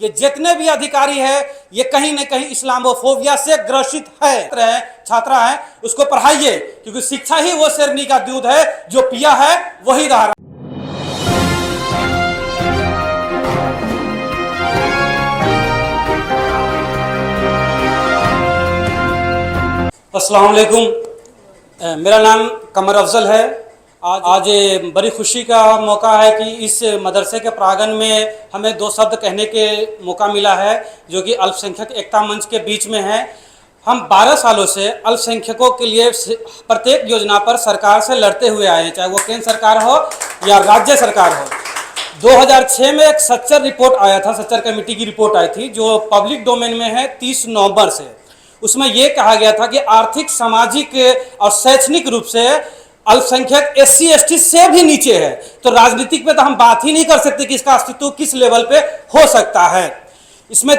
ये जितने भी अधिकारी है ये कहीं न कहीं इस्लामोफोबिया से ग्रसित है। छात्रा है उसको पढ़ाइए, क्योंकि शिक्षा ही वो शेरनी का दूध है, जो पिया है वही रहा। अस्सलाम वालेकुम, मेरा नाम कमर अफजल है। आज बड़ी खुशी का मौका है कि इस मदरसे के प्रांगण में हमें दो शब्द कहने के मौका मिला है, जो कि अल्पसंख्यक एकता मंच के बीच में है। हम 12 सालों से अल्पसंख्यकों के लिए प्रत्येक योजना पर सरकार से लड़ते हुए आए हैं, चाहे वो केंद्र सरकार हो या राज्य सरकार हो। 2006 में एक सच्चर रिपोर्ट आया था, सच्चर कमेटी की रिपोर्ट आई थी, जो पब्लिक डोमेन में है 30 नवंबर से। उसमें यह कहा गया था कि आर्थिक, सामाजिक और शैक्षणिक रूप से अल्पसंख्यक SC ST से भी नीचे है। तो राजनीतिक पे तो हम बात ही नहीं कर सकते कि इसका अस्तित्व किस लेवल पे हो सकता है। इसमें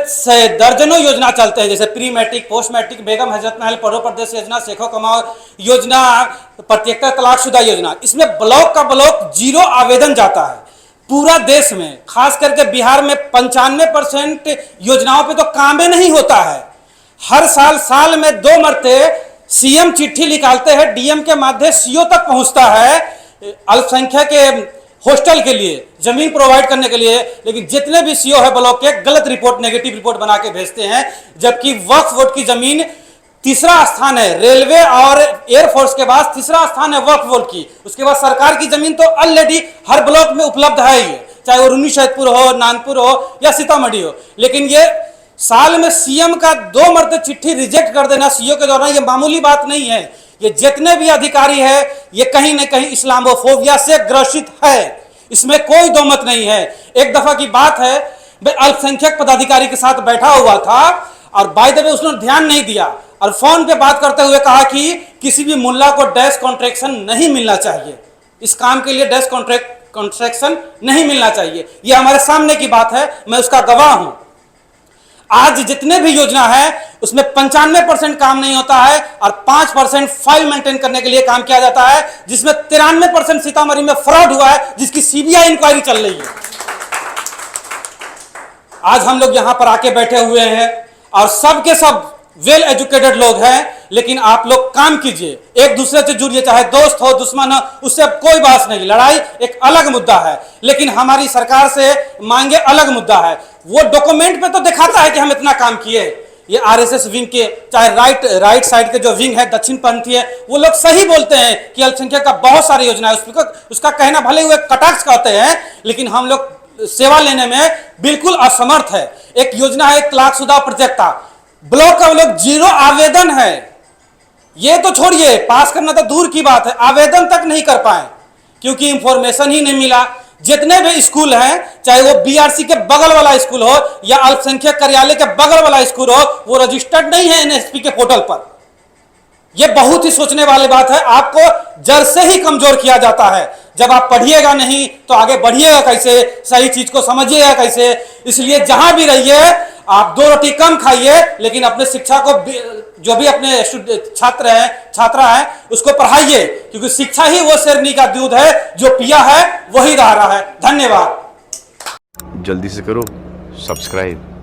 दर्जनों योजना चलते हैं, जैसे pre matric, post matric, Begum Hazrat Mahal पढ़ो प्रदेश योजना, सेखो कमाओ योजना, प्रत्येकता तलाकशुदा योजना। इसमें ब्लॉक का ब्लॉक 0 आवेदन जाता है पूरा देश में। खास करके बिहार में 95% योजनाओं पे तो काम ही नहीं होता है। हर साल में 2 मरते CM चिट्ठी निकालते हैं, DM के माध्यम CO तक पहुंचता है अल्पसंख्यक के हॉस्टल के लिए, जमीन प्रोवाइड करने के लिए, लेकिन जितने भी CO है ब्लॉक के गलत रिपोर्ट, नेगेटिव रिपोर्ट बना के भेजते हैं। जबकि वक्फ बोर्ड की जमीन तीसरा स्थान है, रेलवे और एयरफोर्स के बाद तीसरा स्थान है वक्फ बोर्ड की। उसके बाद सरकार की जमीन तो ऑलरेडी हर ब्लॉक में उपलब्ध है ही, चाहे वो रुन्नीसैदपुर हो, नानपुर हो या सीतामढ़ी हो। लेकिन ये साल में CM का 2 मरते चिट्ठी रिजेक्ट कर देना CO के दौरान, ये मामूली बात नहीं है। ये जितने भी अधिकारी है ये कहीं न कहीं इस्लामोफोबिया से ग्रसित है, इसमें कोई दो मत नहीं है। एक दफा की बात है, मैं अल्पसंख्यक पदाधिकारी के साथ बैठा हुआ था और बाय द वे उसने ध्यान नहीं दिया और फोन पे बात करते हुए कहा कि किसी भी मुल्ला को डैश कॉन्ट्रैक्शन नहीं मिलना चाहिए, इस काम के लिए डैश कॉन्ट्रैक्शन नहीं मिलना चाहिए। ये हमारे सामने की बात है, मैं उसका गवाह हूं। आज जितने भी योजना है उसमें 95% काम नहीं होता है और 5% फाइल मेंटेन करने के लिए काम किया जाता है, जिसमें 93% सीतामढ़ी में फ्रॉड हुआ है, जिसकी CBI इंक्वायरी चल रही है। आज हम लोग यहां पर आके बैठे हुए हैं और सब के सब वेल एजुकेटेड लोग हैं, लेकिन आप लोग काम कीजिए, एक दूसरे से जुड़िए, चाहे दोस्त हो दुश्मन हो, उससे अब कोई बात नहीं। लड़ाई एक अलग मुद्दा है, लेकिन हमारी सरकार से मांगे अलग मुद्दा है। वो डॉक्यूमेंट पे तो दिखाता है कि हम इतना काम किए। ये RSS विंग के, चाहे राइट साइड के जो विंग है, दक्षिण पंथी है, वो लोग सही बोलते हैं कि अल्पसंख्यक का बहुत सारी योजना है, उसका कहना भले हुए कटाक्ष कहते हैं, लेकिन हम लोग सेवा लेने में बिल्कुल असमर्थ है। एक योजना है तलाकशुदा प्रत्येकता, ब्लॉक का लोग 0 आवेदन है। ये तो छोड़िए, पास करना तो दूर की बात है, आवेदन तक नहीं कर पाए क्योंकि इंफॉर्मेशन ही नहीं मिला। जितने भी स्कूल हैं, चाहे वो BRC के बगल वाला स्कूल हो या अल्पसंख्यक कार्यालय के बगल वाला स्कूल हो, वो रजिस्टर्ड नहीं है NSP के पोर्टल पर। यह बहुत ही सोचने वाली बात है। आपको जड़ से ही कमजोर किया जाता है। जब आप पढ़िएगा नहीं तो आगे बढ़िएगा कैसे, सही चीज को समझिएगा कैसे। इसलिए जहां भी रहिए आप 2 रोटी कम खाइए, लेकिन अपने शिक्षा को, जो भी अपने छात्र हैं, छात्रा है, उसको पढ़ाइए, क्योंकि शिक्षा ही वो शेरनी का दूध है, जो पिया है वही रहा है। धन्यवाद। जल्दी से करो सब्सक्राइब।